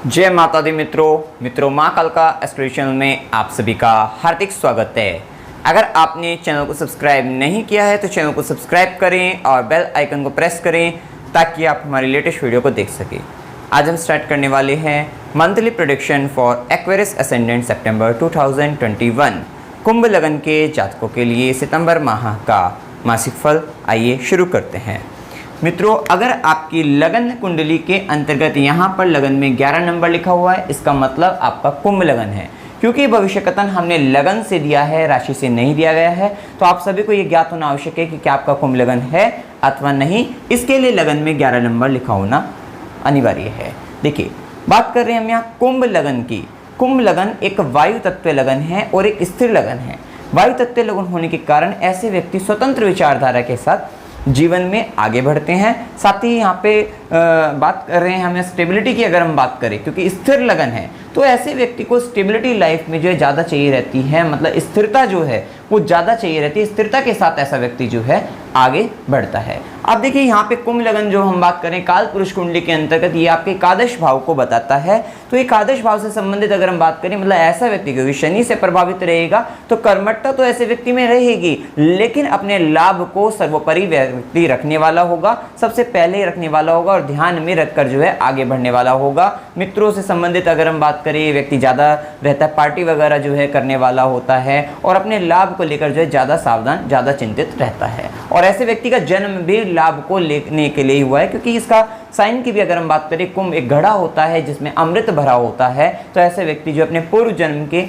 जय माता दी मित्रों माँ कालका एस्ट्रोलॉजी चैनल में आप सभी का हार्दिक स्वागत है। अगर आपने चैनल को सब्सक्राइब नहीं किया है तो चैनल को सब्सक्राइब करें और बेल आइकन को प्रेस करें ताकि आप हमारी लेटेस्ट वीडियो को देख सकें। आज हम स्टार्ट करने वाले हैं monthly prediction for Aquarius ascendant सितंबर 2021 कुंभ लगन के जातकों के लिए सितंबर माह का मासिक फल। आइए शुरू करते हैं। मित्रों, अगर आपकी लगन कुंडली के अंतर्गत यहाँ पर लगन में 11 नंबर लिखा हुआ है, इसका मतलब आपका कुंभ लगन है। क्योंकि भविष्य कथन हमने लगन से दिया है, राशि से नहीं दिया गया है, तो आप सभी को ये ज्ञात होना आवश्यक है कि क्या आपका कुंभ लगन है अथवा नहीं। इसके लिए लगन में 11 नंबर लिखा होना अनिवार्य है। देखिए, बात कर रहे हैं हम यहाँ कुंभ लगन की। कुंभ लगन एक वायु तत्व लगन है और एक स्थिर लगन है। वायु तत्व लगन होने के कारण ऐसे व्यक्ति स्वतंत्र विचारधारा के साथ जीवन में आगे बढ़ते हैं। साथ ही यहाँ पे बात कर रहे हैं हमें स्टेबिलिटी की। अगर हम बात करें, क्योंकि स्थिर लगन है तो ऐसे व्यक्ति को स्टेबिलिटी लाइफ में जो है ज़्यादा चाहिए रहती है, मतलब स्थिरता जो है वो ज़्यादा चाहिए रहती है। स्थिरता के साथ ऐसा व्यक्ति जो है आगे बढ़ता है। अब देखिए, यहाँ पे कुंभ लगन जो हम बात करें काल पुरुष कुंडली के अंतर्गत, ये आपके एकादश भाव को बताता है। तो एकादश भाव से संबंधित अगर हम बात करें, मतलब ऐसा व्यक्ति क्योंकि शनि से प्रभावित रहेगा तो कर्मठता तो ऐसे व्यक्ति में रहेगी, लेकिन अपने लाभ को सर्वोपरि व्यक्ति रखने वाला होगा, सबसे पहले रखने वाला होगा और ध्यान में रखकर जो है आगे बढ़ने वाला होगा। मित्रों से संबंधित अगर हम बात करें, व्यक्ति ज़्यादा रहता है, पार्टी वगैरह जो है करने वाला होता है और अपने लाभ को लेकर जो है ज़्यादा सावधान, ज़्यादा चिंतित रहता है। और ऐसे व्यक्ति का जन्म भी लाभ को लेने के लिए हुआ है, क्योंकि इसका साइन की भी अगर हम बात करें, कुंभ एक घड़ा होता है जिसमें अमृत भरा होता है। तो ऐसे व्यक्ति जो अपने पूर्व जन्म के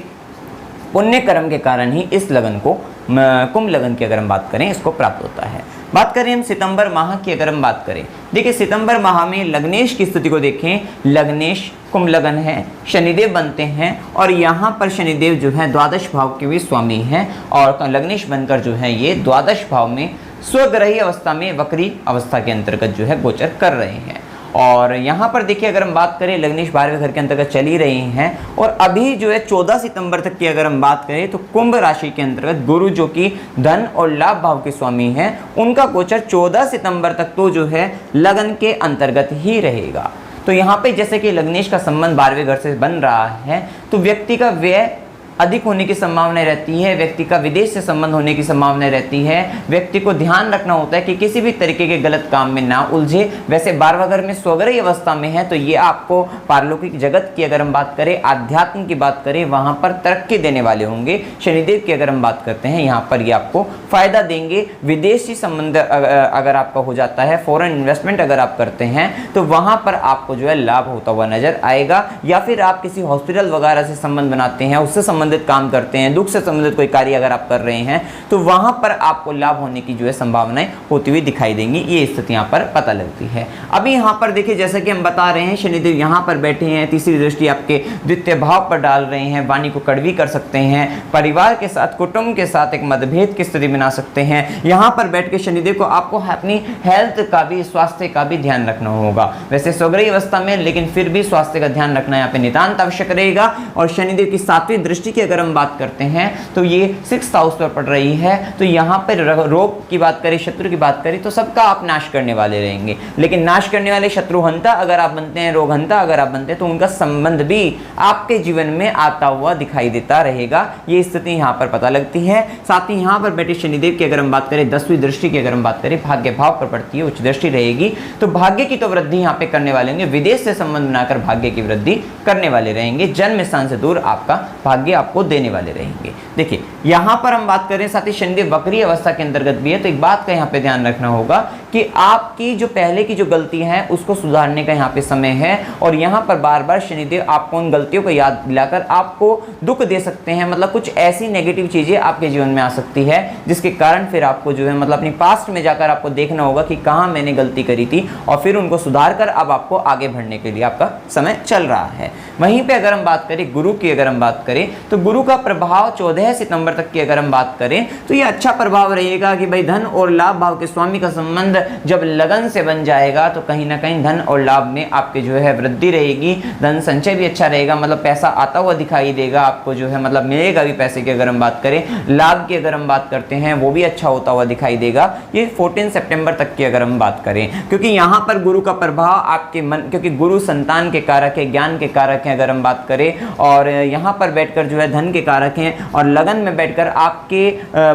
पुण्य कर्म के कारण ही इस लगन को, कुंभ लगन की अगर हम बात करें, इसको प्राप्त होता है। बात करें हम सितंबर माह की अगर हम बात करें, देखिए सितंबर माह में लग्नेश की स्थिति को देखें। लग्नेश कुंभ लगन है, शनिदेव बनते हैं और यहाँ पर शनिदेव जो है द्वादश भाव के भी स्वामी हैं और लग्नेश बनकर जो है ये द्वादश भाव में स्वग्रही अवस्था में वक्री अवस्था के अंतर्गत जो है गोचर कर रहे हैं। और यहाँ पर देखिए, अगर हम बात करें, लग्नेश 12वें घर के अंतर्गत चली रही हैं और अभी जो है 14 सितंबर तक की अगर हम बात करें तो कुंभ राशि के अंतर्गत गुरु जो कि धन और लाभ भाव के स्वामी हैं, उनका गोचर 14 सितंबर तक तो जो है लगन के अंतर्गत ही रहेगा। तो यहाँ पे जैसे कि लग्नेश का संबंध 12वें घर से बन रहा है तो व्यक्ति का व्यय अधिक होने की संभावना रहती है, व्यक्ति का विदेश से संबंध होने की संभावना रहती है। व्यक्ति को ध्यान रखना होता है कि किसी भी तरीके के गलत काम में ना उलझे। वैसे 12वां घर में स्वग्रही अवस्था में है तो ये आपको पारलौकिक जगत की अगर हम बात करें, आध्यात्म की बात करें, वहाँ पर तरक्की देने वाले होंगे। शनिदेव की अगर हम बात करते हैं, यहाँ पर ये आपको फायदा देंगे। विदेशी संबंध अगर आपका हो जाता है, फॉरेन इन्वेस्टमेंट अगर आप करते हैं तो वहाँ पर आपको जो है लाभ होता हुआ नजर आएगा। या फिर आप किसी हॉस्पिटल वगैरह से संबंध बनाते हैं, उससे संबंधित काम करते हैं, दुख से संबंधित कोई कार्य अगर आप कर रहे हैं तो वहां पर आपको लाभ होने की जो है संभावनाएं होती हुई दिखाई देंगी। ये स्थिति यहां पर पता लगती है। अभी यहां पर देखिए, जैसा कि हम बता रहे हैं, शनिदेव यहां पर बैठे हैं, तीसरी दृष्टि आपके द्वितीय भाव पर डाल रहे हैं, वाणी को कड़वी कर सकते हैं, परिवार के साथ, कुटुंब के साथ एक मतभेद की स्थिति बना सकते हैं। यहां पर बैठ के शनिदेव को आपको अपनी हेल्थ का भी, स्वास्थ्य का भी ध्यान रखना होगा। वैसे स्वग्रही अवस्था में, लेकिन फिर भी स्वास्थ्य का ध्यान रखना यहाँ पे नितांत आवश्यक रहेगा। और शनिदेव की 7वीं दृष्टि की अगर हम बात करते हैं तो ये 6th हाउस पर पड़ रही है। तो यहाँ पर रोग की बात करें, शत्रु की बात करें, तो सबका आप नाश करने वाले रहेंगे। लेकिन नाश करने वाले शत्रुहंता अगर आप बनते हैं, रोगहंता अगर आप बनते हैं, तो उनका संबंध भी आपके जीवन में आता हुआ दिखाई देता रहेगा। ये स्थिति यहाँ पर पता लगती है। साथ ही यहाँ पर बैठे शनिदेव की अगर हम बात करें, 10वीं दृष्टि की अगर हम बात करें, भाग्य भाव पर पड़ती है, उच्च दृष्टि रहेगी। तो भाग्य की तो वृद्धि यहाँ पे करने वाले होंगे, विदेश से संबंध बनाकर भाग्य की वृद्धि करने वाले रहेंगे। जन्म स्थान से दूर आपका भाग्य आपको देने वाले रहेंगे। देखिए, यहां पर हम बात करें, साथ ही शनिदेव वक्री अवस्था के अंतर्गत भी है। तो एक बात का यहां पे ध्यान रखना होगा कि आपकी जो पहले की जो गलती है उसको सुधारने का यहां पे समय है। और यहां पर बार बार शनिदेव आपको उन गलतियों को याद दिलाकर आपको दुख दे सकते हैं। मतलब कुछ ऐसी नेगेटिव चीजें आपके जीवन में आ सकती है जिसके कारण फिर आपको जो है, मतलब अपनी पास्ट में जाकर आपको देखना होगा कि कहां मैंने गलती करी थी और फिर उनको सुधार कर अब आपको आगे बढ़ने के लिए आपका समय चल रहा है। वहीं पे अगर हम बात करें गुरु की अगर हम बात करें, तो तो गुरु का प्रभाव 14 सितंबर तक की अगर हम बात करें तो ये अच्छा प्रभाव रहेगा कि भाई धन और लाभ भाव के स्वामी का संबंध जब लगन से बन जाएगा तो कहीं ना कहीं धन और लाभ में आपके जो है वृद्धि रहेगी, धन संचय भी अच्छा रहेगा, मतलब पैसा आता हुआ दिखाई देगा आपको, जो है मतलब मिलेगा भी पैसे की अगर हम बात करें। लाभ की अगर हम बात करते हैं वो भी अच्छा होता हुआ दिखाई देगा, ये 14 सितंबर तक की अगर हम बात करें, क्योंकि यहाँ पर गुरु का प्रभाव आपके मन, क्योंकि गुरु संतान के कारक है, ज्ञान के कारक हैं अगर हम बात करें, और यहाँ पर बैठकर जो है धन के कारक हैं, और लगन में बैठकर आपके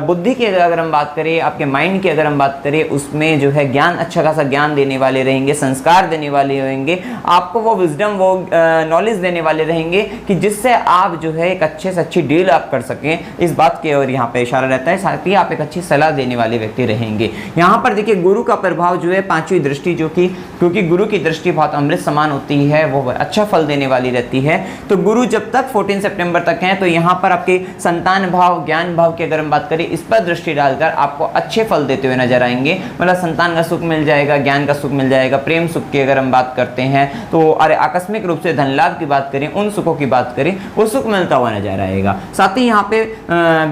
बुद्धि की अगर हम बात करें, आपके माइंड की अगर हम बात करें, उसमें जो है ज्ञान, अच्छा खासा ज्ञान देने वाले रहेंगे, संस्कार देने वाले रहेंगे, आपको वो विजडम, वो नॉलेज देने वाले रहेंगे कि जिससे आप जो है एक अच्छे से अच्छी डील आप कर सकें, इस बात की ओर यहाँ पे इशारा रहता है। साथ ही आप एक अच्छी सलाह देने वाले व्यक्ति रहेंगे। यहाँ पर देखिए गुरु का प्रभाव जो है पांचवी दृष्टि, जो कि क्योंकि गुरु की दृष्टि बहुत अमृत समान होती है, वो अच्छा फल देने वाली रहती है। तो गुरु जब तक 14 सितंबर तक हैं तो यहाँ पर आपके संतान भाव, ज्ञान भाव की अगर हम बात करें, इस पर दृष्टि डालकर आपको अच्छे फल देते हुए नजर आएंगे, मतलब संतान का सुख मिल जाएगा, ज्ञान का सुख मिल जाएगा, प्रेम सुख की अगर हम बात करते हैं तो अरे आकस्मिक रूप से धन लाभ की बात करें, उन सुखों की बात करें, वो सुख मिलता हुआ नजर आएगा। साथ ही यहाँ पे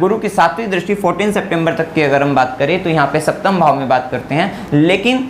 गुरु की सातवीं दृष्टि 14 सितंबर तक की अगर हम बात करें तो यहाँ पे सप्तम भाव में बात करते हैं, लेकिन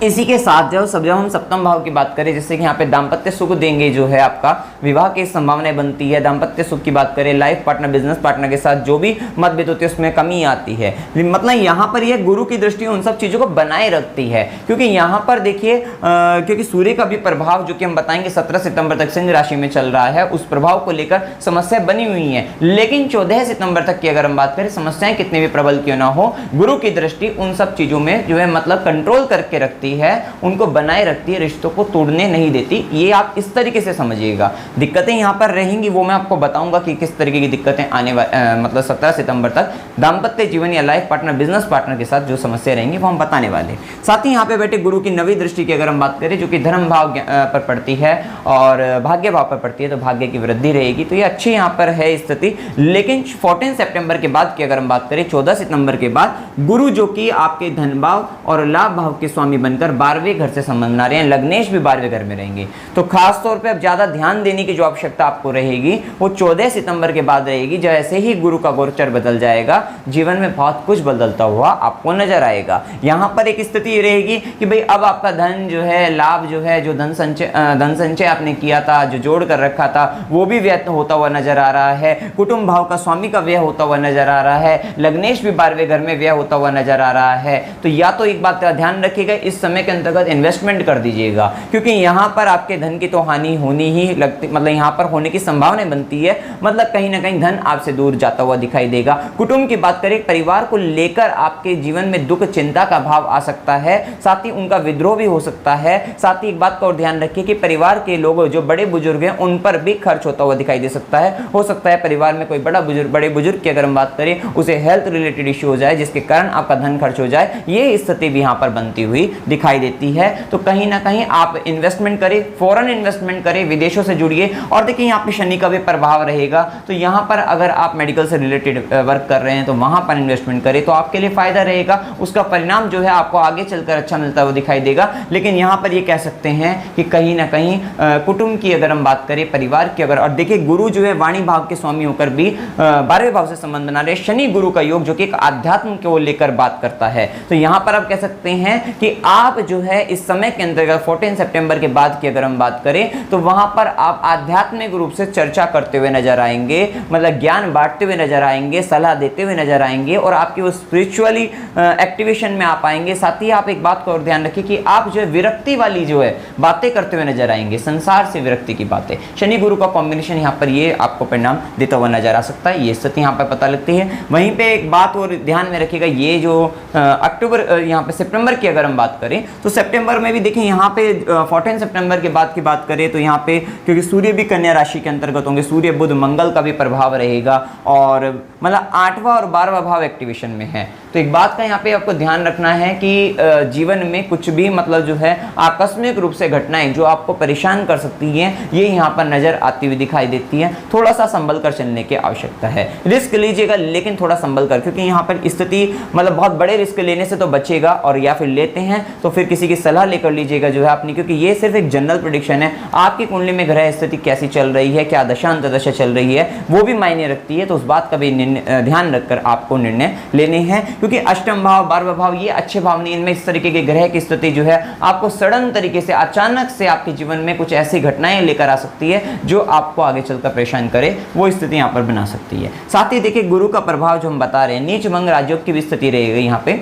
इसी के साथ जब हम सप्तम भाव की बात करें, जैसे कि यहाँ पे दाम्पत्य सुख देंगे, जो है आपका विवाह की संभावनाएं बनती है, दाम्पत्य सुख की बात करें, लाइफ पार्टनर, बिजनेस पार्टनर के साथ जो भी मतभेद होती है उसमें कमी आती है, मतलब यहाँ पर यह गुरु की दृष्टि उन सब चीज़ों को बनाए रखती है, क्योंकि यहाँ पर देखिए क्योंकि सूर्य का भी प्रभाव जो कि हम बताएंगे 17 सितंबर तक सिंह राशि में चल रहा है, उस प्रभाव को लेकर समस्या बनी हुई है, लेकिन 14 सितंबर तक की अगर हम बात करें, समस्याएं कितने भी प्रबल क्यों ना हो, गुरु की दृष्टि उन सब चीज़ों में जो है मतलब कंट्रोल करके रखती है, उनको बनाए रखती है, रिश्तों को तोड़ने नहीं देती। ये आप इस तरीके से समझिएगा। दिक्कतें यहाँ पर रहेंगी, वो मैं आपको बताऊंगा कि किस तरीके की दिक्कतें आने मतलब 17 सितंबर तक दाम्पत्य जीवन या लाइफ पार्टनर, बिजनेस पार्टनर के साथ जो समस्या रहेंगी वो हम बताने वाले। साथ ही यहाँ पे बैठे गुरु की नवी दृष्टि की अगर हम बात करें, जो कि धर्म भाव पर पड़ती है और भाग्य भाव पर पड़ती है, तो भाग्य की वृद्धि रहेगी, तो ये अच्छी यहाँ पर है स्थिति। लेकिन 14 सितंबर के बाद की अगर हम बात करें, 14 सितंबर के बाद गुरु जो कि आपके धन भाव और लाभ भाव के स्वामी बनकर 12वें घर से संबंध बना रहे हैं, लग्नेश भी 12वें घर में रहेंगे, तो खास तौर पे अब ज्यादा ध्यान देने की जो आवश्यकता आपको रहेगी वो 14 सितंबर के बाद रहेगी। जैसे ही गुरु का गोचर बदल जाएगा, जीवन में बहुत कुछ बदलता हुआ आपको नजर आएगा। यहाँ पर एक स्थिति रहेगी कि भाई अब आपका धन जो है, लाभ जो है, जो धन संचय आपने किया था, जो जोड़ कर रखा था, वो भी व्यय होता हुआ नजर आ रहा है, कुटुंब भाव का स्वामी का व्यय होता हुआ नजर आ रहा है, लग्नेश भी 12वें घर में व्यय होता हुआ नजर आ रहा है। तो या तो एक बात का ध्यान रखिएगा, इस समय के अंतर्गत इन्वेस्टमेंट कर दीजिएगा, क्योंकि यहाँ पर आपके धन की तो हानि होनी ही लगती, मतलब यहाँ पर होने की संभावना बनती है, मतलब कहीं ना कहीं धन आपसे दूर जाता हुआ दिखाई देगा। कुटुंब की बात करें, परिवार को लेकर आपके जीवन में दुख, चिंता का भाव आ सकता है, साथ ही उनका विद्रोह भी हो सकता है। साथ ही एक बात का और ध्यान रखिए कि परिवार के लोग जो बड़े बुजुर्ग हैं उन पर भी खर्च होता हुआ दिखाई दे सकता है। हो सकता है परिवार में कोई बड़े बुजुर्ग की अगर हम बात करें, उसे हेल्थ रिलेटेड इश्यू हो जाए, जिसके कारण आपका धन खर्च हो जाए, ये स्थिति भी यहाँ पर बनती हुई दिखाई देती है। तो कहीं ना कहीं आप इन्वेस्टमेंट करें, फॉरेन इन्वेस्टमेंट करें, विदेशों से जुड़िए। और देखिए यहाँ पे शनि का भी प्रभाव रहेगा, तो यहाँ पर अगर आप मेडिकल से रिलेटेड वर्क कर रहे हैं तो वहां पर इन्वेस्टमेंट करें, तो आपके लिए फायदा रहेगा, उसका परिणाम जो है आपको आगे चलकर अच्छा मिलता हुआ दिखाई देगा। लेकिन यहाँ पर ये कह सकते हैं कि कहीं ना कहीं कुटुंब की अगर हम बात करें, परिवार की अगर, और देखिए गुरु जो है वाणी भाव के स्वामी होकर भी 12वें भाव से संबंध बना रहे, शनि गुरु का योग जो कि एक आध्यात्म को लेकर बात करता है। तो यहाँ पर आप कह सकते हैं कि आप जो है इस समय के अंतर्गत 14 सितंबर के बाद की अगर हम बात करें, तो वहां पर आप आध्यात्मिक रूप से चर्चा करते हुए नजर आएंगे, मतलब ज्ञान बांटते हुए नजर आएंगे, सलाह देते हुए नजर आएंगे, और आपकी वो स्पिरिचुअली एक्टिवेशन में आप आएंगे। साथ ही आप एक बात को और ध्यान रखिए कि आप जो है विरक्ति वाली जो है बातें करते हुए नजर आएंगे, संसार से विरक्ति की बातें। शनि गुरु का कॉम्बिनेशन यहाँ पर ये आपको परिणाम देता हुआ नजर आ सकता है, ये स्थिति यहाँ पर पता लगती है। वहीं पे एक बात और ध्यान में रखिएगा, ये जो अक्टूबर यहाँ पे सितंबर की अगर हम बात करें, तो सितंबर में भी देखिए यहाँ पे 14 सितंबर के बाद की बात करें तो यहाँ पे क्योंकि सूर्य भी कन्या राशि के अंतर्गत होंगे, सूर्य बुध मंगल का भी प्रभाव रहेगा, और मतलब 8वां और 12वां भाव एक्टिवेशन में है। तो एक बात का यहाँ पे आपको ध्यान रखना है कि जीवन में कुछ भी मतलब जो है आकस्मिक रूप से घटनाएं जो आपको परेशान कर सकती हैं, ये यहाँ पर नजर आती हुई दिखाई देती है। थोड़ा सा संभल कर चलने की आवश्यकता है। रिस्क लीजिएगा लेकिन थोड़ा संभल कर, क्योंकि यहाँ पर स्थिति मतलब बहुत बड़े रिस्क लेने से तो बचेगा, और या फिर लेते हैं तो फिर किसी की सलाह लेकर लीजिएगा जो है अपनी, क्योंकि ये सिर्फ एक जनरल प्रेडिक्शन है। आपकी कुंडली में ग्रह स्थिति कैसी चल रही है, क्या दशा अंतर्दशा चल रही है, वो भी मायने रखती है। तो उस बात का भी ध्यान रखकर आपको निर्णय लेने हैं, क्योंकि अष्टम भाव 12वां भाव ये अच्छे भाव नहीं, इनमें इस तरीके के ग्रह की स्थिति जो है आपको सडन तरीके से अचानक से आपके जीवन में कुछ ऐसी घटनाएं लेकर आ सकती है जो आपको आगे चलकर परेशान करे, वो स्थिति यहाँ पर बना सकती है। साथ ही देखिए गुरु का प्रभाव जो हम बता रहे हैं, नीच मंग राजयोग की भी स्थिति रहेगी यहाँ पे।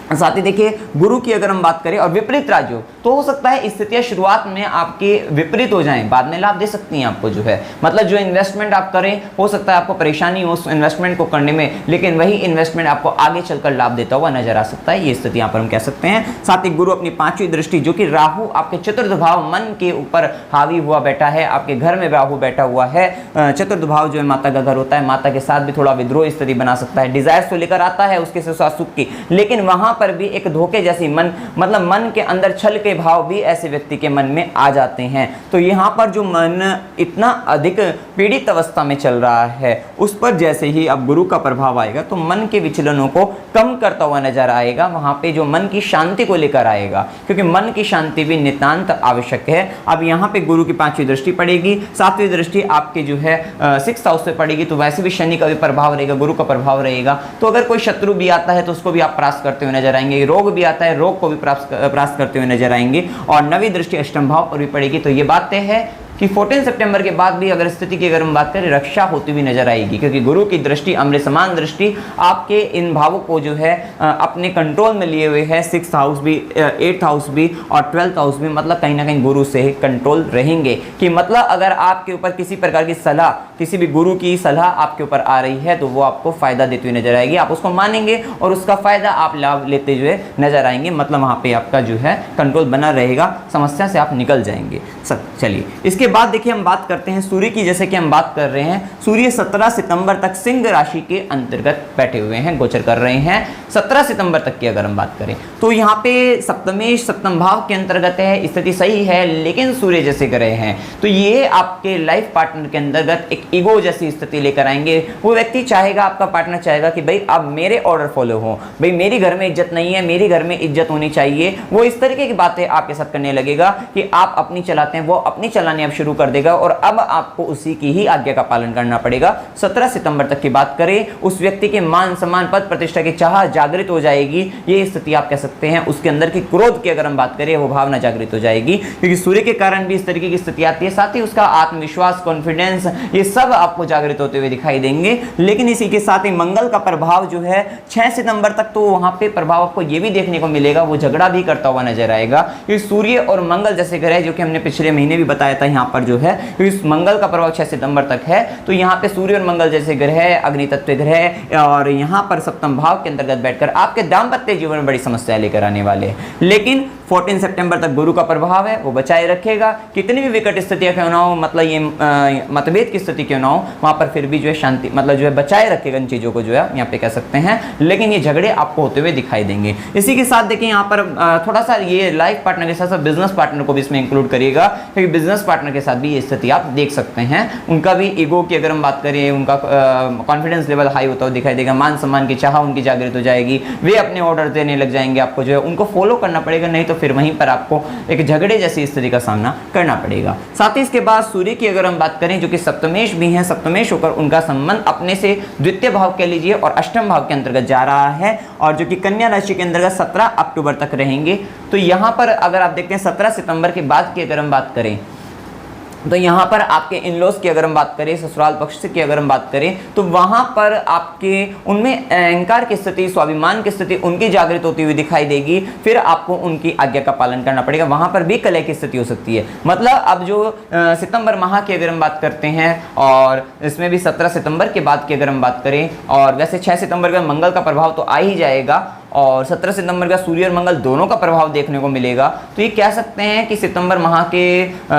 साथ ही देखिए गुरु की अगर हम बात करें और विपरीत राजयोग, तो हो सकता है स्थितियां शुरुआत में आपके विपरीत हो जाएं, बाद में लाभ दे सकती हैं आपको जो है। मतलब जो इन्वेस्टमेंट आप करें हो सकता है आपको परेशानी हो उस इन्वेस्टमेंट को करने में, लेकिन वही इन्वेस्टमेंट आपको आगे चलकर लाभ देता हुआ नजर आ सकता है। ये स्थिति यहाँ पर हम कह सकते हैं। साथ ही गुरु अपनी 5वीं दृष्टि जो कि राहु आपके चतुर्थ भाव मन के ऊपर हावी हुआ बैठा है, आपके घर में राहु बैठा हुआ है। चतुर्थ भाव जो है माता का घर होता है, माता के साथ भी थोड़ा विद्रोह स्थिति बना सकता है। डिजायर्स तो लेकर आता है उसके साथ सुख की, लेकिन वहां पर भी एक धोखे जैसी मतलब मन के अंदर छल के भाव भी ऐसे व्यक्ति के मन में आ जाते हैं। तो यहाँ पर जो मन इतना अधिक पीड़ित अवस्था में चल रहा है, उस पर जैसे ही अब गुरु का प्रभाव आएगा तो मन के विचलनों को कम करता हुआ नजर आएगा। वहां पे जो मन की शांति को लेकर आएगा, क्योंकि मन की शांति भी नितांत आवश्यक है। अब यहाँ पे गुरु की 5वीं दृष्टि पड़ेगी, 7वीं दृष्टि आपके जो है 6th हाउस पे पड़ेगी, तो वैसे भी शनि का भी प्रभाव रहेगा, गुरु का प्रभाव रहेगा। तो अगर कोई शत्रु भी आता है तो उसको भी आप परास्त करते हुए नजर आएंगे, रोग भी आता है रोग को भी परास्त करते हुए नजर आएंगे। और 9वीं दृष्टि अष्टम भाव पर भी पड़ेगी। तो ये बातें हैं कि 14 सितंबर के बाद भी अगर स्थिति की अगर हम बात करें, रक्षा होती हुई नजर आएगी, क्योंकि गुरु की दृष्टि अमृत समान दृष्टि आपके इन भावों को जो है अपने कंट्रोल में लिए हुए है। 6th हाउस भी, 8th हाउस भी और 12th हाउस भी, मतलब कहीं ना कहीं गुरु से कंट्रोल रहेंगे। कि मतलब अगर आपके ऊपर किसी प्रकार की सलाह, किसी भी गुरु की सलाह आपके ऊपर आ रही है तो वो आपको फायदा देती हुई नजर आएगी, आप उसको मानेंगे और उसका फायदा आप लाभ लेते हुए नजर आएंगे। मतलब वहां पे आपका जो है कंट्रोल बना रहेगा, समस्या से आप निकल जाएंगे। चलिए इसके बाद देखिए हम बात करते हैं सूर्य की। जैसे कि हम बात कर रहे हैं, सूर्य 17 सितंबर तक सिंह राशि के अंतर्गत बैठे हुए हैं, गोचर कर रहे हैं। 17 सितंबर तक की अगर हम बात करें तो यहाँ पे सप्तमेश सप्तम भाव के अंतर्गत है, स्थिति सही है, लेकिन सूर्य जैसे ग्रह हैं तो ये आपके लाइफ पार्टनर के अंतर्गत एक ईगो जैसी स्थिति लेकर आएंगे। वो व्यक्ति चाहेगा, आपका पार्टनर चाहेगा कि भाई अब मेरे ऑर्डर फॉलो हो, भाई मेरी घर में इज्जत नहीं है, मेरी घर में इज्जत होनी चाहिए। वो इस तरीके की बातें आपके साथ करने लगेगा कि आप अपनी चलाते हैं, वो अपनी चलानी अब शुरू कर देगा और अब आपको उसी की ही आज्ञा का पालन करना पड़ेगा। 17 सितंबर तक की बात करें, उस व्यक्ति के मान सम्मान पद प्रतिष्ठा की चाह जागृत हो जाएगी। ये स्थिति आप कह सकते हैं। उसके अंदर की क्रोध की अगर हम बात करें, वो भावना जागृत हो जाएगी, क्योंकि सूर्य के कारण भी इस तरीके की स्थिति आती है। साथ ही उसका आत्मविश्वास, कॉन्फिडेंस, ये सब आपको जागृत होते हुए दिखाई देंगे। लेकिन इसी के साथ ही मंगल का प्रभाव जो है 6 सितंबर तक, तो वहां पे प्रभाव आपको ये भी देखने को मिलेगा, वो झगड़ा भी करता हुआ नजर आएगा। क्योंकि सूर्य और मंगल जैसे ग्रह, जो कि हमने पिछले महीने भी बताया था, यहाँ पर जो है इस मंगल का प्रभाव 6 सितंबर तक है। तो यहाँ पे सूर्य और मंगल जैसे ग्रह, अग्नि तत्व ग्रह, और यहाँ पर सप्तम भाव के अंतर्गत बैठकर आपके दाम्पत्य जीवन में बड़ी समस्या लेकर आने वाले हैं। लेकिन 14 सितंबर तक गुरु का प्रभाव है, वो बचाए रखेगा। कितनी भी विकट स्थितियां क्यों ना हो, मतलब ये मतभेद की स्थिति क्यों ना हो, वहां पर फिर भी जो है शांति, मतलब जो है बचाए रखेगा इन चीजों को, जो है यहाँ पे कह सकते हैं। लेकिन ये झगड़े आपको होते हुए दिखाई देंगे। इसी के साथ देखिए यहाँ पर थोड़ा सा ये लाइफ पार्टनर के साथ साथ बिजनेस पार्टनर को भी इसमें इंक्लूड करिएगा, क्योंकि बिजनेस पार्टनर के साथ भी ये स्थिति आप देख सकते हैं। उनका भी ईगो की अगर हम बात करें, उनका कॉन्फिडेंस लेवल हाई होता हुआ दिखाई देगा, मान सम्मान की चाह उनकी जागृत हो जाएगी, वे अपने ऑर्डर देने लग जाएंगे, आपको जो है उनको फॉलो करना पड़ेगा, नहीं तो फिर वहीं पर आपको एक झगड़े जैसी स्थिति का सामना करना पड़ेगा। साथ ही इसके बाद सूर्य की अगर हम बात करें, जो कि सप्तमेश भी है, सप्तमेश होकर उनका संबंध अपने से द्वितीय भाव कह लीजिए और अष्टम भाव के अंतर्गत जा रहा है, और जो कि कन्या राशि के अंतर्गत 17 अक्टूबर तक रहेंगे। तो यहाँ पर अगर आप देखते हैं 17 सितंबर के बाद की अगर हम बात करें, तो यहाँ पर आपके इन-लॉज की अगर हम बात करें, ससुराल पक्ष की अगर हम बात करें, तो वहाँ पर आपके उनमें अहंकार की स्थिति, स्वाभिमान की स्थिति उनकी जागृत होती हुई दिखाई देगी। फिर आपको उनकी आज्ञा का पालन करना पड़ेगा, वहाँ पर भी कलह की स्थिति हो सकती है। मतलब अब जो सितंबर माह की अगर हम बात करते हैं, और इसमें भी 17 सितंबर के बाद की अगर हम बात करें, और वैसे 6 सितंबर का मंगल का प्रभाव तो आ ही जाएगा, और 17 सितंबर का सूर्य और मंगल दोनों का प्रभाव देखने को मिलेगा। तो ये कह सकते हैं कि सितंबर माह के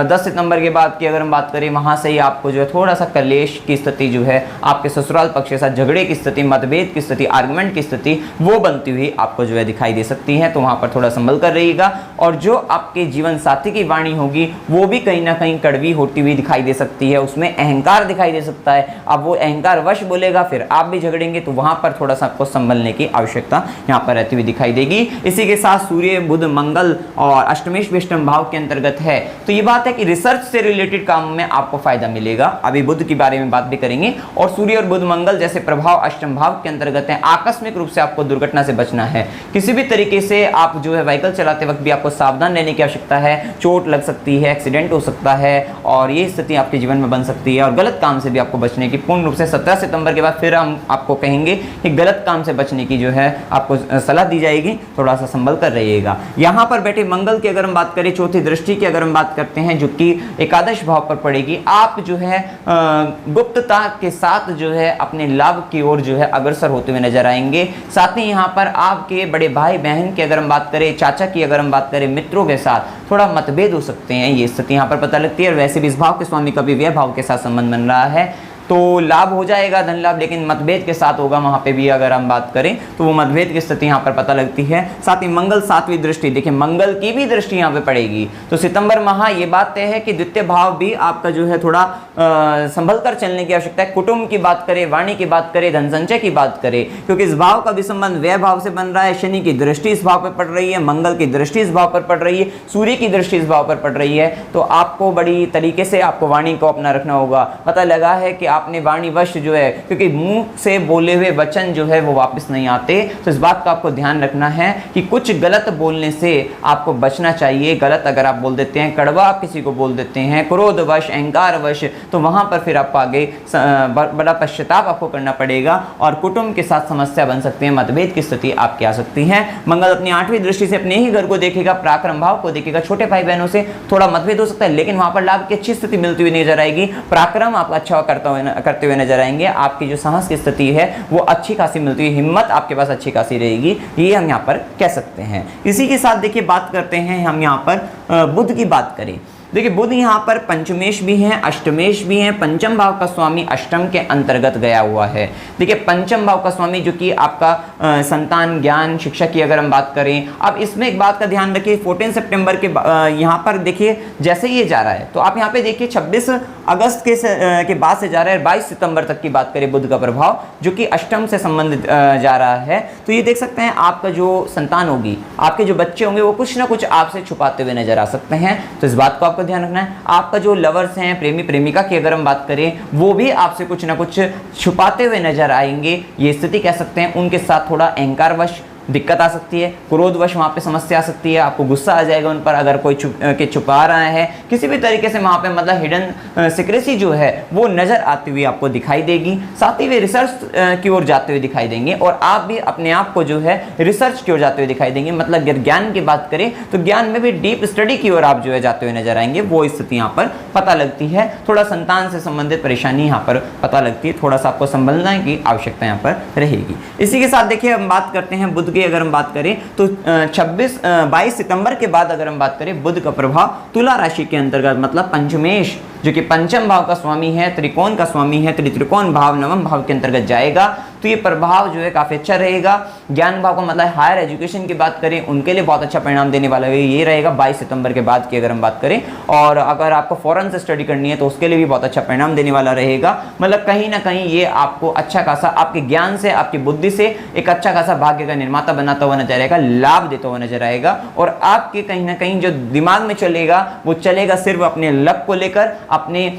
10 सितंबर के बाद की अगर हम बात करें, वहाँ से ही आपको जो है थोड़ा सा कलेश की स्थिति जो है, आपके ससुराल पक्ष के साथ झगड़े की स्थिति, मतभेद की स्थिति, आर्गुमेंट की स्थिति वो बनती हुई आपको जो है दिखाई दे सकती है। तो वहाँ पर थोड़ा संभल कर रहिएगा। और जो आपके जीवन साथी की वाणी होगी वो भी कहीं ना कहीं कड़वी होती हुई दिखाई दे सकती है, उसमें अहंकार दिखाई दे सकता है। अब वो अहंकार वश बोलेगा, फिर आप भी झगड़ेंगे, तो वहां पर थोड़ा सा आपको संभलने की आवश्यकता यहाँ पर रहती हुई दिखाई देगी। इसी के साथ सूर्य, बुध, मंगल और अष्टमेश विष्टम भाव के अंतर्गत है, तो ये बात है कि रिसर्च से रिलेटेड काम में आपको फायदा मिलेगा। अभी बुध के बारे में बात भी करेंगे। और सूर्य और बुध मंगल जैसे प्रभाव अष्टम भाव के अंतर्गत है। आकस्मिक रूप से आपको दुर्घटना से बचना है। किसी भी तरीके से आप जो है व्हीकल चलाते वक्त भी आपको सावधान रहने की आवश्यकता है। चोट लग सकती है, एक्सीडेंट हो सकता है और ये स्थिति आपके जीवन में बन सकती है। और गलत काम से भी आपको बचने की पूर्ण रूप से 17 सितंबर के बाद फिर हम आपको कहेंगे कि गलत काम से बचने की जो है आपको सलाह दी जाएगी। थोड़ा सा संभल कर रहिएगा। यहाँ पर बैठे मंगल की अगर हम बात करें, चौथी दृष्टि की अगर हम बात करते हैं, जो कि एकादश भाव पर पड़ेगी, आप जो है गुप्तता के साथ जो है अपने लाभ की ओर जो है अग्रसर होते हुए नजर आएंगे। साथ ही यहाँ पर आपके बड़े भाई बहन की अगर हम बात करें, चाचा की अगर हम बात करें, मित्रों के साथ थोड़ा मतभेद हो सकते हैं, ये स्थिति यहाँ पर पता लगती है। और वैसे भी इस भाव के स्वामी का भी व्यय भाव के साथ संबंध बन रहा है, तो लाभ हो जाएगा, धन लाभ, लेकिन मतभेद के साथ होगा। वहाँ पे भी अगर हम बात करें तो वो मतभेद की स्थिति यहाँ पर पता लगती है। साथ ही मंगल सातवीं दृष्टि, देखिए मंगल की भी दृष्टि यहाँ पे पड़ेगी। तो सितंबर माह ये बात तय है कि द्वितीय भाव भी आपका जो है थोड़ा संभल कर चलने की आवश्यकता है। कुटुंब की बात करें, वाणी की बात करें, धन संचय की बात करें, क्योंकि इस भाव का भी संबंध व्यय भाव से बन रहा है। शनि की दृष्टि इस भाव पर पड़ रही है, मंगल की दृष्टि इस भाव पर पड़ रही है, सूर्य की दृष्टि इस भाव पर पड़ रही है। तो आपको बड़ी तरीके से आपको वाणी को अपना रखना होगा। पता लगा है कि आपने वाणी वश जो है, क्योंकि मुंह से बोले हुए वचन जो है वो वापस नहीं आते, तो इस बात का आपको ध्यान रखना है कि कुछ गलत बोलने से आपको बचना चाहिए। गलत अगर आप बोल देते हैं, कड़वा आप किसी को बोल देते हैं, क्रोधवश, अहंकारवश, तो वहां पर फिर आपको आगे बड़ा पश्चाताप आपको करना पड़ेगा और कुटुंब के साथ समस्या बन सकती है, मतभेद की स्थिति आपकी आ सकती है। मंगल अपनी 8वीं दृष्टि से अपने ही घर को देखेगा, पराक्रम भाव को देखेगा। छोटे भाई बहनों से थोड़ा मतभेद हो सकता है, लेकिन वहां पर लाभ की अच्छी स्थिति मिलती हुई नजर आएगी। पराक्रम आप अच्छा करते हुए नजर आएंगे। आपकी जो साहस की स्थिति है वो अच्छी खासी मिलती है, हिम्मत आपके पास अच्छी खासी रहेगी, ये हम यहाँ पर कह सकते हैं। इसी के साथ देखिए बात करते हैं हम यहाँ पर बुध की बात करें। देखिए बुध यहाँ पर पंचमेश भी हैं, अष्टमेश भी हैं। पंचम भाव का स्वामी अष्टम के अंतर्गत गया हुआ है। देखिए पंचम भाव का स्वामी जो कि आपका संतान, ज्ञान, शिक्षा की अगर हम बात करें, अब इसमें एक बात का ध्यान रखिए, 14 सितंबर के यहाँ पर देखिए जैसे ये जा रहा है, तो आप यहाँ पे देखिए 26 अगस्त के बाद से जा रहा है, 22 सितंबर तक की बात करें बुध का प्रभाव जो कि अष्टम से संबंधित जा रहा है। तो ये देख सकते हैं आपका जो संतान होगी, आपके जो बच्चे होंगे, वो कुछ ना कुछ आपसे छुपाते हुए नजर आ सकते हैं। तो इस बात को आपको ध्यान रखना है। आपका जो लवर्स हैं, प्रेमी प्रेमिका की अगर हम बात करें, वो भी आपसे कुछ ना कुछ छुपाते हुए नजर आएंगे। ये स्थिति कह सकते हैं। उनके साथ थोड़ा अहंकारवश दिक्कत आ सकती है, क्रोधवश वहाँ पे समस्या आ सकती है, आपको गुस्सा आ जाएगा उन पर अगर कोई छुपा रहा है किसी भी तरीके से, वहाँ पे मतलब हिडन सीक्रेसी जो है वो नज़र आती हुई आपको दिखाई देगी। साथ ही वे रिसर्च की ओर जाते हुए दिखाई देंगे और आप भी अपने आप को जो है रिसर्च की ओर जाते हुए दिखाई देंगे। मतलब अगर ज्ञान की बात करें तो ज्ञान में भी डीप स्टडी की ओर आप जो है जाते हुए नजर आएंगे, वो स्थिति यहाँ पर पता लगती है। थोड़ा संतान से संबंधित परेशानी यहाँ पर पता लगती है, थोड़ा सा आपको संभलने की आवश्यकता यहाँ पर रहेगी। इसी के साथ देखिए हम बात करते हैं बुध अगर हम बात करें तो 22 सितंबर के बाद अगर हम बात करें, बुध का प्रभाव तुला राशि के अंतर्गत, मतलब पंचमेश जो कि पंचम भाव का स्वामी है, त्रिकोण का स्वामी है, त्रिकोण भाव नवम भाव के अंतर्गत जाएगा। तो ये प्रभाव जो है काफी अच्छा रहेगा। ज्ञान भाव का मतलब हायर एजुकेशन की बात करें, उनके लिए बहुत अच्छा परिणाम देने वाला है, ये रहेगा 22 सितंबर के बाद की अगर हम बात करें। और अगर आपको फॉरेन से स्टडी करनी है तो उसके लिए भी बहुत अच्छा परिणाम देने वाला रहेगा। मतलब कहीं ना कहीं ये आपको अच्छा खासा आपके ज्ञान से, आपकी बुद्धि से एक अच्छा खासा भाग्य का निर्माता बनाता हुआ नजर आएगा, लाभ देता हुआ नजर आएगा। और आपके कहीं ना कहीं जो दिमाग में चलेगा वो चलेगा सिर्फ अपने लक को लेकर, अपने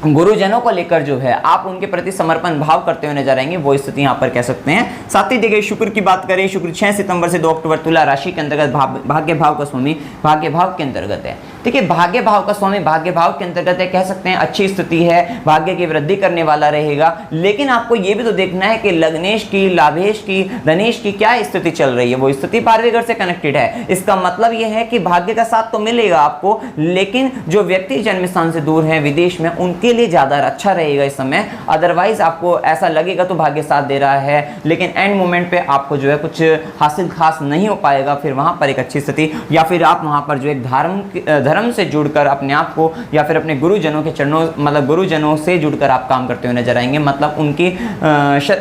गुरुजनों को लेकर जो है आप उनके प्रति समर्पण भाव करते हुए नजर आएंगे, वो स्थिति यहाँ पर कह सकते हैं। साथ ही देखिए शुक्र की बात करें, शुक्र 6 सितंबर से 2 अक्टूबर तुला राशि के अंतर्गत भाग्य भाव का स्वामी भाग्य भाव के अंतर्गत है। देखिए भाग्य भाव का स्वामी भाग्य भाव के अंतर्गत है, कह सकते हैं अच्छी स्थिति है, भाग्य की वृद्धि करने वाला रहेगा। लेकिन आपको यह भी तो देखना है कि लग्नेश की, लाभेश की, धनेश की क्या स्थिति चल रही है। वो स्थिति 12वें घर से कनेक्टेड है। इसका मतलब यह है कि भाग्य का साथ तो मिलेगा आपको, लेकिन जो व्यक्ति जन्म स्थान से दूर है, विदेश में, उनके लिए ज्यादा अच्छा रहेगा इस समय। अदरवाइज आपको ऐसा लगेगा तो भाग्य साथ दे रहा है, लेकिन एंड मोमेंट पे आपको जो है कुछ हासिल खास नहीं हो पाएगा। फिर वहां पर एक अच्छी स्थिति, या फिर आप वहां पर जो एक धर्म से जुड़कर अपने आप को, या फिर अपने गुरुजनों के चरणों, मतलब गुरुजनों से जुड़कर आप काम करते हुए नजर आएंगे। मतलब उनकी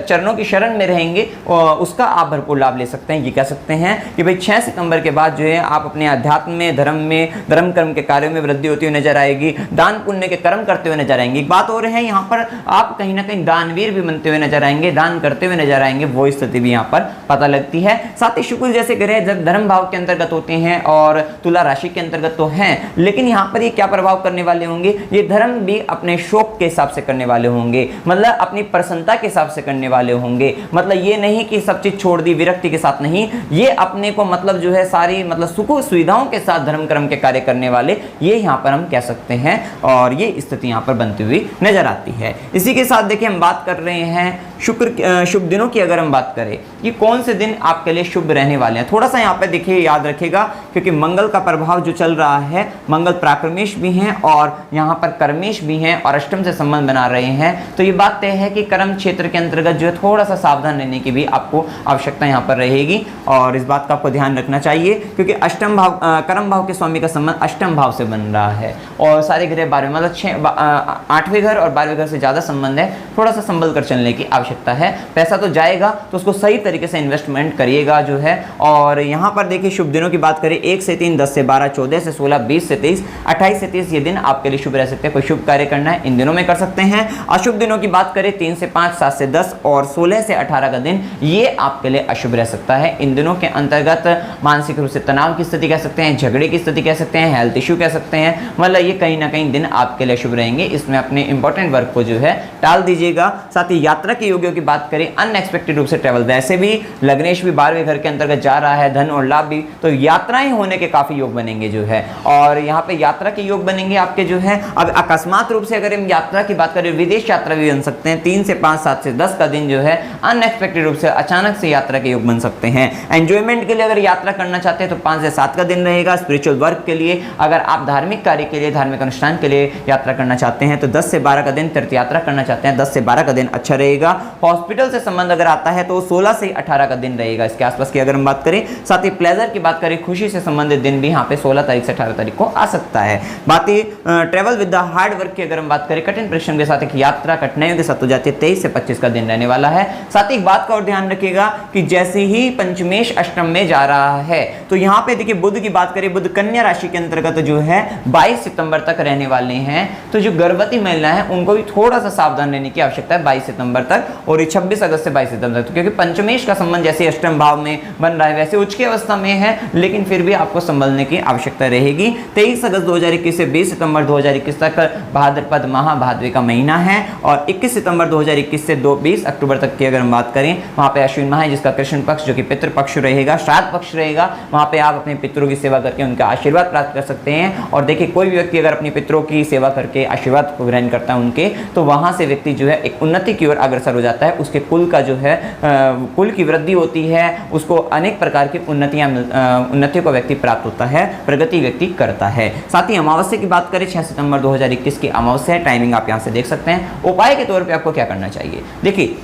चरणों की शरण में रहेंगे और उसका आप भरपूर लाभ ले सकते हैं। ये कह सकते हैं कि भाई 6 सितंबर के बाद जो है आप अपने अध्यात्म में, धर्म कर्म के कार्यों में वृद्धि होती हुई नजर आएगी। दान पुण्य के कर्म करते हुए नजर आएंगे। एक बात और है, यहाँ पर आप कहीं ना कहीं दानवीर भी बनते हुए नजर आएंगे, दान करते हुए नजर आएंगे। वो स्थिति भी यहाँ पर पता लगती है। साथ ही शुक्र जैसे ग्रह जब धर्म भाव के अंतर्गत होते हैं और तुला राशि के अंतर्गत तो हैं, लेकिन यहाँ पर ये क्या प्रभाव करने वाले होंगे, ये धर्म भी अपने शौक के हिसाब से करने वाले होंगे, मतलब अपनी प्रसन्नता के हिसाब से करने वाले होंगे। मतलब ये नहीं कि सब चीज छोड़ दी, विरक्ति के साथ नहीं, ये अपने को मतलब जो है सारी मतलब सुख सुविधाओं के साथ धर्म कर्म के कार्य करने वाले, ये यहाँ पर हम कह सकते हैं। और ये स्थिति यहाँ पर बनती हुई नजर आती है। इसी के साथ देखिए हम बात कर रहे हैं शुभ दिनों की। अगर हम बात करें कि कौन से दिन आपके लिए शुभ रहने वाले हैं, थोड़ा सा यहाँ पे देखिए याद रखेगा, क्योंकि मंगल का प्रभाव जो चल रहा है, मंगल प्राक्रमेश भी हैं और यहाँ पर कर्मेश भी हैं और अष्टम से संबंध बना रहे हैं। तो ये बात तय है कि कर्म क्षेत्र के अंतर्गत जो है थोड़ा सा सावधान रहने की भी आपको आवश्यकता यहाँ पर रहेगी और इस बात का आपको ध्यान रखना चाहिए, क्योंकि अष्टम भाव, कर्म भाव के स्वामी का संबंध अष्टम भाव से बन रहा है और सारे ग्रह 12वें, मतलब 8वें घर और 12वें घर से ज्यादा संबंध है। थोड़ा सा संभल कर चलने की आवश्यकता है। पैसा तो जाएगा तो उसको सही तरीके से इन्वेस्टमेंट करिएगा जो है। और यहाँ पर देखिए शुभ दिनों की बात करें, 1 से 3, 10 से 12, 14 से 16, 20 से 23, 28 से 30 ये दिन आपके लिए शुभ रह सकते हैं। कोई शुभ कार्य करना है इन दिनों में कर सकते हैं। अशुभ दिनों की बात करें 3 से 5, 7 से 10 और 16 से 18 का दिन, ये आपके लिए अशुभ रह सकता है। इन दिनों के अंतर्गत मानसिक रूप से तनाव की स्थिति कह सकते हैं, झगड़े की स्थिति कह सकते हैं, हेल्थ इश्यू कह सकते हैं। मतलब ये कहीं ना कहीं दिन आपके लिए शुभ रहेंगे। इसमें अपने इंपॉर्टेंट वर्क को जो है टाल दीजिएगा। साथ ही यात्रा के योग्यों की बात करें, अनएक्सपेक्टेड रूप से ट्रैवल, वैसे भी लग्नेश भी 12वें घर के अंतर्गत जा रहा है, धन और लाभ भी, तो यात्राएं होने के काफी योग बनेंगे जो है। और यहाँ पे यात्रा के योग बनेंगे आपके जो है। अब अकस्मात रूप से अगर हम यात्रा की बात करें, विदेश यात्रा भी बन सकते हैं। 3 से 5, 7 से 10 का दिन जो है अनएक्सपेक्टेड रूप से अचानक से यात्रा के योग बन सकते हैं। एंजॉयमेंट के लिए अगर यात्रा करना चाहते हैं तो 5 से 7 का दिन रहेगा। स्पिरिचुअल वर्क के लिए, अगर आप धार्मिक कार्य के लिए, धार्मिक अनुष्ठान के लिए यात्रा करना चाहते हैं तो 10 से 12 का दिन, तीर्थ यात्रा करना चाहते हैं 10 से 12 का दिन अच्छा रहेगा। हॉस्पिटल से संबंध अगर आता है तो 16 से 18 का दिन रहेगा, इसके आसपास की अगर हम बात करें। साथ ही प्लेजर की बात करें, खुशी से संबंधित दिन भी यहाँ पे 16 तारीख से 18 तारीख को आ सकता है। बात ही travel with the hard work की अगर हम बात करें, कठिन परिश्रम के साथ एक यात्रा कठिनाइयों के साथ हो जाती है। 23 से 25 का दिन रहने वाला है। साथ ही एक बात का और ध्यान रखिएगा कि जैसे ही पंचमेश अष्टम में जा रहा है तो यहाँ पे देखिए बुध की बात करें, बुध कन्या राशि के अंतर्गत जो है 22 सितंबर तक रहने वाले हैं। तो जो गर्भवती महिला है उनको भी थोड़ा सा सावधान रहने की आवश्यकता है 22 सितंबर तक, और 26 अगस्त से 22 सितंबर तक, क्योंकि पंचमेश का संबंध जैसे अष्टम भाव में बन रहा है वैसे उच्च की अवस्था में है, लेकिन फिर भी आपको संभलने की आवश्यकता रहेगी। 23 अगस्त 2021 से 20 सितंबर 2021 तक भाद्रपद माह, भादवे का महीना है, और 21 सितंबर 2021 से 20 अक्टूबर तक की अगर हम बात करें, वहां पे अश्विन माह है जिसका कृष्ण पक्ष जो कि पितृ पक्ष रहेगा, श्राद्ध पक्ष रहेगा। वहां पे आप अपने पितरों की सेवा करके उनका आशीर्वाद प्राप्त कर सकते हैं। और देखिए कोई भी व्यक्ति अगर अपने पितरों की सेवा करके आशीर्वाद को ग्रहण करता है उनके, तो वहां से व्यक्ति जो है एक उन्नति की ओर अग्रसर हो जाता है। उसके कुल का जो है कुल की वृद्धि होती है, उसको अनेक प्रकार की उन्नति को व्यक्ति प्राप्त होता है, प्रगति व्यक्ति करता है। साथ ही अमावस्या की बात करें, 6 सितंबर 2021 की अमावस्या है। टाइमिंग आप यहां से देख सकते हैं। उपाय के तौर पे आपको क्या करना चाहिए, देखिए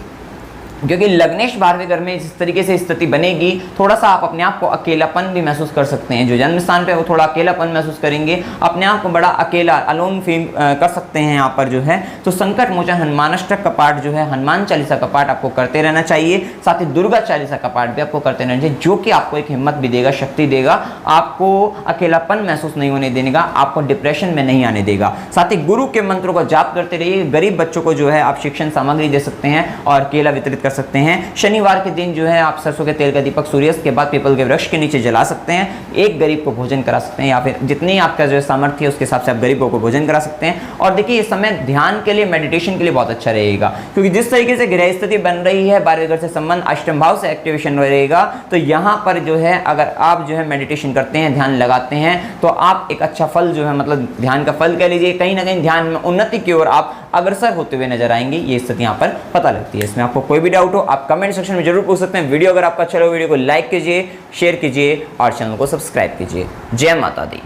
क्योंकि लग्नेश 12वें घर में जिस तरीके से स्थिति बनेगी, थोड़ा सा आप अपने आप को अकेलापन भी महसूस कर सकते हैं। जो जन्म स्थान पे है वो थोड़ा अकेलापन महसूस करेंगे, अपने आप को बड़ा अकेला अलोन फील कर सकते हैं यहाँ पर जो है। तो संकट मोचन हनुमानाष्टक का पाठ जो है, हनुमान चालीसा का पाठ आपको करते रहना चाहिए। साथ ही दुर्गा चालीसा का पाठ भी आपको करते रहना चाहिए, जो कि आपको एक हिम्मत भी देगा, शक्ति देगा, आपको अकेलापन महसूस नहीं होने देगा, आपको डिप्रेशन में नहीं आने देगा। साथ ही गुरु के मंत्रों को जाप करते रहिए। गरीब बच्चों को जो है आप शिक्षण सामग्री दे सकते हैं और केला वितरित कर सकते हैं। शनिवार के दिन जो है आप सरसों के तेल का दीपक सूर्यास्त के बाद पीपल के वृक्ष के नीचे जला सकते हैं। एक गरीब को भोजन करा सकते हैं, या फिर जितनी आपका जो है सामर्थ्य है उसके हिसाब से आप गरीबों को भोजन करा सकते हैं। और देखिए ये समय ध्यान के लिए, मेडिटेशन के लिए बहुत अच्छा रहेगा, क्योंकि जिस तरीके से ग्रह स्थिति बन रही है, 12वें घर से संबंध अष्टम भाव से एक्टिवेशन रहेगा, तो यहाँ पर जो है अगर आप जो है मेडिटेशन करते हैं, ध्यान लगाते हैं, तो आप एक अच्छा फल जो है, मतलब ध्यान का फल कह लीजिए, कहीं ना कहीं ध्यान में उन्नति की ओर आप अग्रसर होते हुए नजर आएंगे। ये स्थिति यहाँ पर पता लगती है। इसमें आपको कोई भी डाउट हो आप कमेंट सेक्शन में जरूर पूछ सकते हैं। वीडियो अगर आपका अच्छा लगे वीडियो को लाइक कीजिए, शेयर कीजिए और चैनल को सब्सक्राइब कीजिए। जय माता दी।